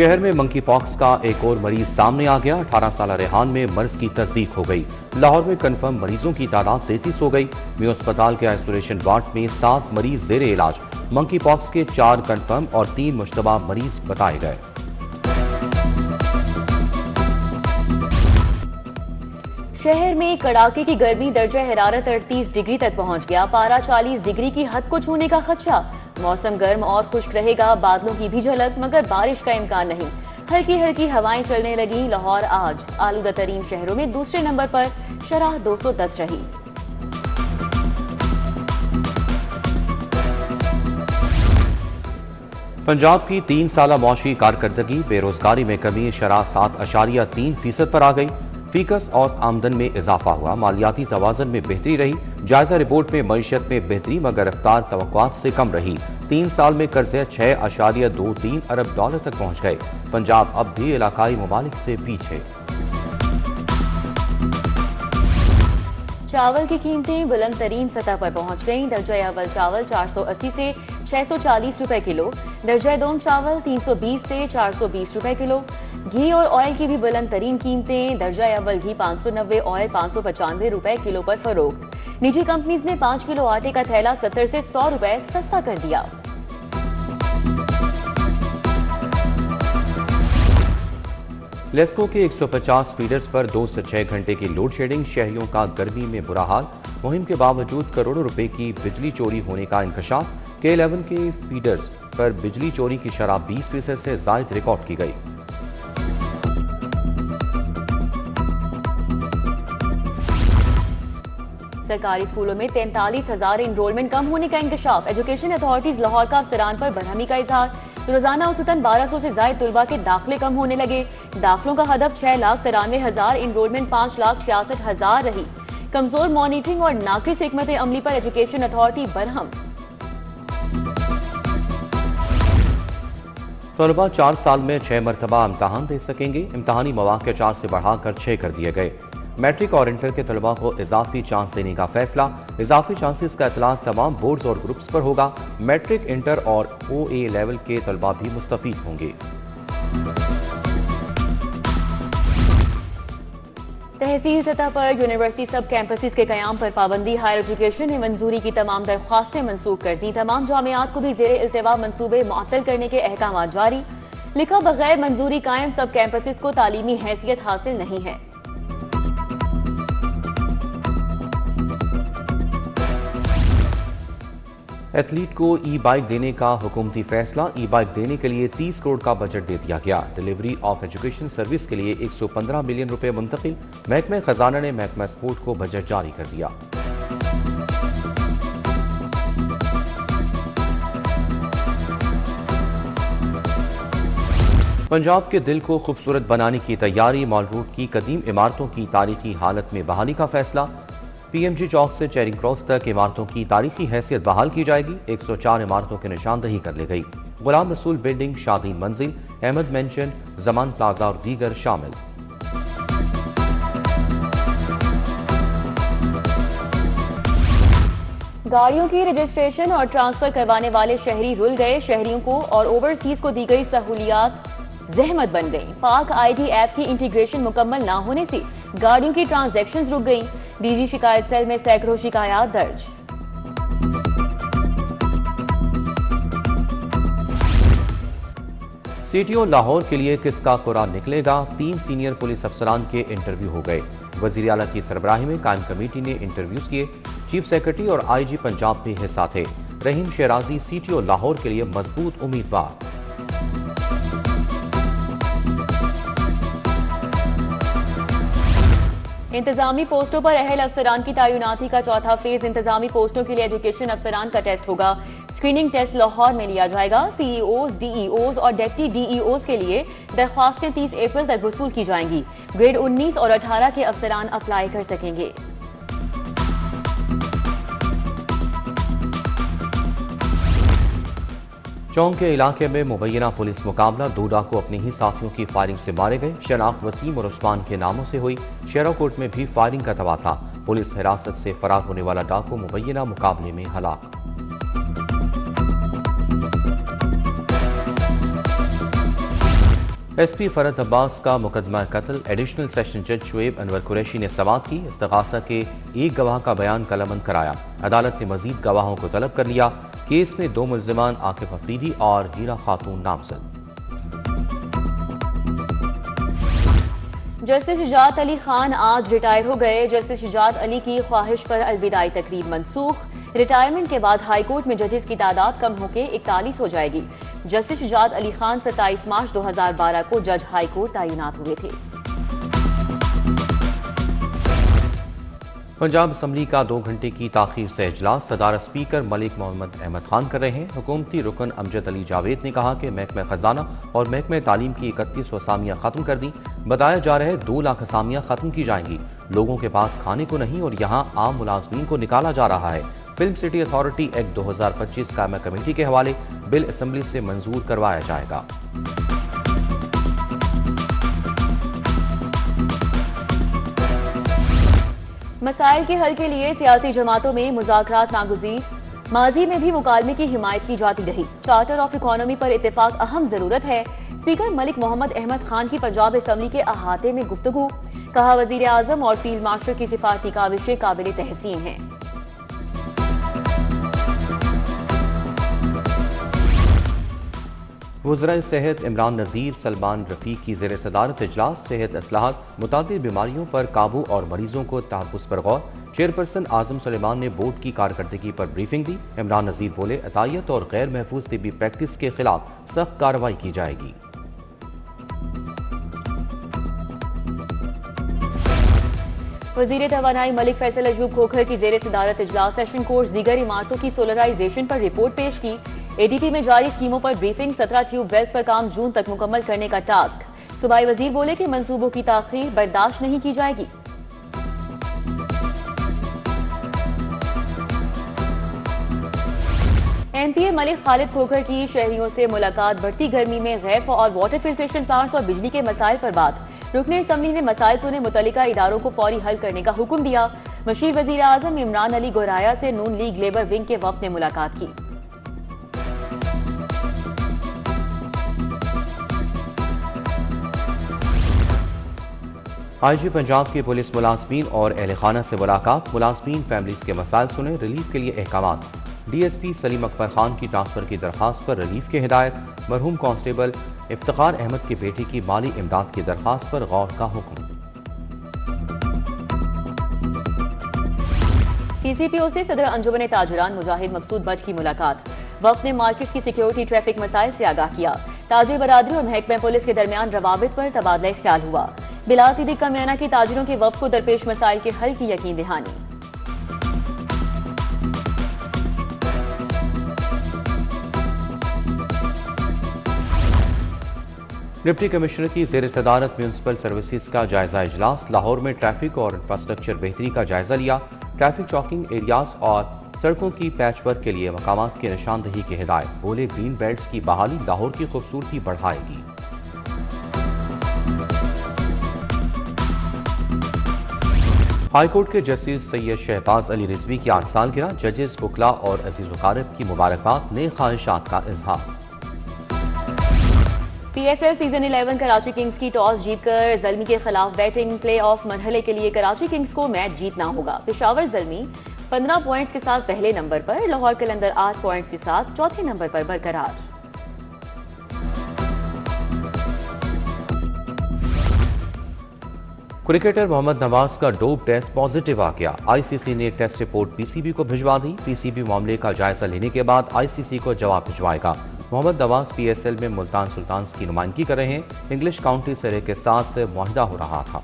शहर में monkey pox का एक और मरीज सामने आ गया। 18 साल रेहान में मर्ज की तस्दीक हो गई। लाहौर में कन्फर्म मरीजों की तादाद 33 हो गई। मियो अस्पताल के आइसोलेशन वार्ड में 7 मरीज जेर इलाज। मंकी पॉक्स के 4 कन्फर्म और 3 मुश्तबा मरीज बताए गए। शहर में कड़ाके की गर्मी, दर्जा हरारत 38 डिग्री तक पहुंच गया। पारा 40 डिग्री की हद को छूने का खदशा। मौसम गर्म और खुश्क रहेगा, बादलों की भी झलक, मगर बारिश का इम्कान नहीं। हल्की हल्की हवाएं चलने लगी। लाहौर आज आलूदा तरीन शहरों में दूसरे नंबर पर शरह 210 रही। पंजाब की 3 साला मौशी कारकर्दगी, बेरोजगारी में कमी शरह 7.3% पर आ गई। फीकस और आमदन में इजाफा हुआ। मालियाती तवाज़न में बेहतरी रही। जायजा रिपोर्ट में मईशत में बेहतरी मगर रफ्तार तवक्कुआत से कम रही। 3 साल में कर्जे 6.23 अरब डॉलर तक पहुंच गए। पंजाब अब भी इलाकाई ममालिक से पीछे। चावल की कीमतें बुलंद तरीन सतह पर पहुंच गईं। दर्जा अव्वल चावल 480 से 640 रुपए किलो, दर्जा दोम चावल 320 से 420 रुपए किलो। घी और ऑयल की भी बुलंद तरीन कीमतें। दर्जा अव्वल घी 590, ऑयल 595 रुपए किलो पर फरोख्त। निजी कंपनीज ने 5 किलो आटे का थैला 70 से 100 रुपए सस्ता कर दिया। लेस्को के 150 फीडर्स पर 2 से 6 घंटे की लोड शेडिंग। शहरियों का गर्मी में बुरा हाल। मुहिम के बावजूद करोड़ों रुपए की बिजली चोरी होने का इंकशाफ। K11 के फीडर्स पर बिजली चोरी की शरह 20% से जायद रिकॉर्ड की गई। सरकारी स्कूलों में 43,000 इनरोलमेंट कम होने का इंकशाफ। एजुकेशन अथॉरिटीज लाहौर का अफसरान पर बरहमी का इजहार। रोजाना औसतन 1200 से ज्यादा तुलबा के दाखिले कम होने लगे। दाखिलों का हदफ 6,93,000, इनरोलमेंट 5,66,000 रही। कमजोर मॉनिटरिंग और नाकिस हिकमत अमली पर एजुकेशन अथॉरिटी बरहम। तलबा 4 साल में 6 मरतबा इम्तहान दे सकेंगे। इम्तहानी मौक़े 4 से बढ़ाकर 6 कर दिए गए। मैट्रिक और इंटर के तलबा को इजाफी चांस देने का फैसला। इजाफी चांसेस का इतलाक तमाम बोर्ड्स और ग्रुप्स पर होगा। मैट्रिक, इंटर और OA लेवल के तलबा भी मुस्तफीद होंगे। तहसील सतह पर यूनिवर्सिटी सब कैंपसेस के कयाम पर पाबंदी। हायर एजुकेशन ने मंजूरी की तमाम दरख्वास्तें मनसूख कर दी। तमाम जामियात को भी जेर इल्तिवा मंसूबे मुअत्तल करने के अहकाम जारी। लिखा बगैर मंजूरी कायम सब कैंपसेस को तालीमी हैसियत हासिल नहीं है। एथलीट को ई-बाइक देने का हुकूमती फैसला। ई-बाइक देने के लिए 30 करोड़ का बजट दे दिया गया। डिलीवरी ऑफ एजुकेशन सर्विस के लिए 115 मिलियन रुपए मुंतकिल। महकमे खजाना ने महकमा स्पोर्ट को बजट जारी कर दिया। पंजाब के दिल को खूबसूरत बनाने की तैयारी। मॉल रोड की कदीम इमारतों की तारीखी हालत में बहाली का फैसला। PMG चौक से चेरिंग क्रॉस तक इमारतों की तारीखी हैसियत बहाल की जाएगी। 104 इमारतों की निशानदही कर ली गई। गुलाम रसूल बिल्डिंग, शादीन मंजिल, अहमद मेंशन, जमान प्लाजा और दीगर शामिल। गाड़ियों की रजिस्ट्रेशन और ट्रांसफर करवाने वाले शहरी रुल गए। शहरियों को और ओवरसीज को दी गई सहूलियात जहमत बन गई। पाक ID ऐप की इंटीग्रेशन मुकम्मल ना होने से गाड़ियों की ट्रांजैक्शंस रुक गई। DG शिकायत सेल में सैकड़ों शिकायत दर्ज। CTO लाहौर के लिए किसका कुरान निकलेगा। 3 सीनियर पुलिस अफसरान के इंटरव्यू हो गए। वजीर आला की सरबराही में कायम कमेटी ने इंटरव्यूज किए। चीफ सेक्रेटरी और IG पंजाब भी हिस्सा थे। रहीम शेराजी CTO लाहौर के लिए मजबूत उम्मीदवार। इंतजामी पोस्टों पर अहल अफसरान की तैनाती का चौथा फेज। इंतजामी पोस्टों के लिए एजुकेशन अफसरान का टेस्ट होगा। स्क्रीनिंग टेस्ट लाहौर में लिया जाएगा। CEOs, DEOs और डेप्टी DEOs के लिए दरख्वास्तें 30 अप्रैल तक वसूल की जाएंगी। ग्रेड 19 और 18 के अफसरान अप्लाई कर सकेंगे। चौंक के इलाके में मुबैना पुलिस मुकाबला। 2 डाकू अपने ही साथियों की फायरिंग से मारे गए। शनाख्त वसीम और उस्मान के नामों से हुई। शेराकोट में भी फायरिंग का तबादला। पुलिस हिरासत से फरार होने वाला डाकू मुबैना मुकाबले में हलाक। SP फरहत अब्बास का मुकदमा कत्ल एडिशनल सेशन जज शुएब अनवर कुरैशी ने समाअत की। इस्तगासा के एक गवाह का बयान कलमबंद कराया। अदालत ने मजीद गवाहों को तलब कर लिया। केस में 2 मुल्जिमान आकिब अफरीदी और हीरा खातून नामजद। जस्टिस शुजात अली खान आज रिटायर हो गए। जस्टिस शुजात अली की ख्वाहिश पर अलविदाई तकरीब मनसूख। रिटायरमेंट के बाद हाईकोर्ट में जजेस की तादाद कम होकर 41 हो जाएगी। जस्टिस शुजात अली खान 27 मार्च 2012 को जज हाईकोर्ट तैनात हुए थे। पंजाब असम्बली का 2 घंटे की ताखीर से इजलास सदारत स्पीकर मलिक मोहम्मद अहमद खान कर रहे हैं। हुकूमती रुकन अमजद अली जावेद ने कहा कि महकमा खजाना और महकमा तालीम की 31 असामियाँ खत्म कर दी। बताया जा रहा है 2 लाख असामियाँ खत्म की जाएंगी। लोगों के पास खाने को नहीं और यहाँ आम मुलाजमीन को निकाला जा रहा है। फिल्म सिटी अथॉरिटी एक्ट 2025 कायमा कमेटी के हवाले बिल असम्बली से मंजूर करवाया जाएगा। मसाइल के हल के लिए सियासी जमातों में मुज़ाकरात नागुज़ीर। माजी में भी मुकालमे की हिमायत की जाती रही। चार्टर ऑफ इकोनॉमी पर इत्तेफाक अहम जरूरत है। स्पीकर मलिक मोहम्मद अहमद खान की पंजाब असम्बली के अहाते में गुफ्तगू। कहा वजीर आजम और फील्ड मार्शल की सिफारती काविशें काबिल तहसीन हैं। वज़राए सेहत इमरान नज़ीर सलमान रफ़ीक की ज़ेर सदारत इजलास सेहत असलाहत मुतादिद बीमारियों पर काबू और मरीजों को तहफ़्फ़ुज़ पर गौर। चेयरपर्सन आज़म सुलेमान ने बोर्ड की कारकर्दगी पर ब्रीफिंग दी। इमरान नज़ीर बोले अतायत और गैर महफूज तिब्बी प्रैक्टिस के खिलाफ सख्त कार्रवाई की जाएगी। वज़ीर तवानाई मलिक फैसल अजूब खोखर की ज़ेर सदारत इजलास सेशन कोर्स दीगर इमारतों की सोलराइजेशन पर रिपोर्ट पेश की। ADP में जारी स्कीमों पर ब्रीफिंग। 17 ट्यूब वेल्स पर काम जून तक मुकम्मल करने का टास्क। सूबाई वजीर बोले कि मंसूबों की ताखीर बर्दाश्त नहीं की जाएगी। MPA मलिक खालिद खोखर की शहरियों से मुलाकात। बढ़ती गर्मी में गैफ और वाटर फिल्ट्रेशन प्लांट्स और बिजली के मसाइल पर बात। रुकने असम्बली ने मसाइल सुने, मुतल्लिका इदारों को फौरी हल करने का हुक्म दिया। मशीर वजीर आजम इमरान अली गोराया से नून लीग लेबर विंग के वफ्द ने मुलाकात की। IG पंजाब के पुलिस मुलाजमीन और अहल खाना से मुलाकात। मुलाजमीन फैमिलीज के मसाइल सुने, रिलीफ के लिए अहकामात। DSP सलीम अकबर खान की ट्रांसफर की दरखास्त पर रिलीफ की हिदायत। मरहूम कांस्टेबल इफ्तिखार अहमद की बेटी की माली इमदाद की दरखास्त पर गौर का हुक्म। CCPO से सदर अंजुमन ताजरान मुजाहिद मकसूद भट्ट की मुलाकात। वफ्द ने मार्केट्स की सिक्योरिटी ट्रैफिक मसाइल से आगाह किया। ताजिर बरादरी और महकमा पुलिस के दरमियान रवाबित पर तबादला ख्याल हुआ। बिला सिद्दीक का म्याना की ताजिरों के वफ्द को दरपेश मसाइल के हल की यकीन दहानी। डिप्टी कमिश्नर की ज़ेर सदारत म्यूनसिपल सर्विसेज का जायजा इजलास। लाहौर में ट्रैफिक और इंफ्रास्ट्रक्चर बेहतरी का जायजा लिया। ट्रैफिक चौकिंग एरियाज और सड़कों की पैच वर्क के लिए मकामात की निशानदही की हिदायत। बोले ग्रीन बेल्ट्स की बहाली लाहौर की खूबसूरती बढ़ाएगी। हाईकोर्ट के जस्टिस सैयद शहबाज अली रिजवी की 8 साल गिरा। जजेस बुकला और अजीज वकारिब की मुबारकबाद, नए ख्वाहिशात का इजहार। PSL सीजन 11 कराची किंग्स की टॉस जीतकर ज़ल्मी के खिलाफ बैटिंग। प्ले ऑफ मरहले के लिए कराची किंग्स को मैच जीतना होगा। पेशावर ज़ल्मी 15 पॉइंट्स के साथ पहले नंबर पर, लाहौर कलंदर 8 पॉइंट्स के साथ चौथे नंबर पर बरकरार। क्रिकेटर मोहम्मद नवाज का डोप टेस्ट पॉजिटिव आ गया। ICC ने टेस्ट रिपोर्ट PCB को भिजवा दी। PCB मामले का जायजा लेने के बाद ICC को जवाब भिजवाएगा। मोहम्मद नवाज PSL में मुल्तान सुल्तान्स की नुमाइंदगी कर रहे हैं। इंग्लिश काउंटी सरे के साथ मुआहिदा हो रहा था।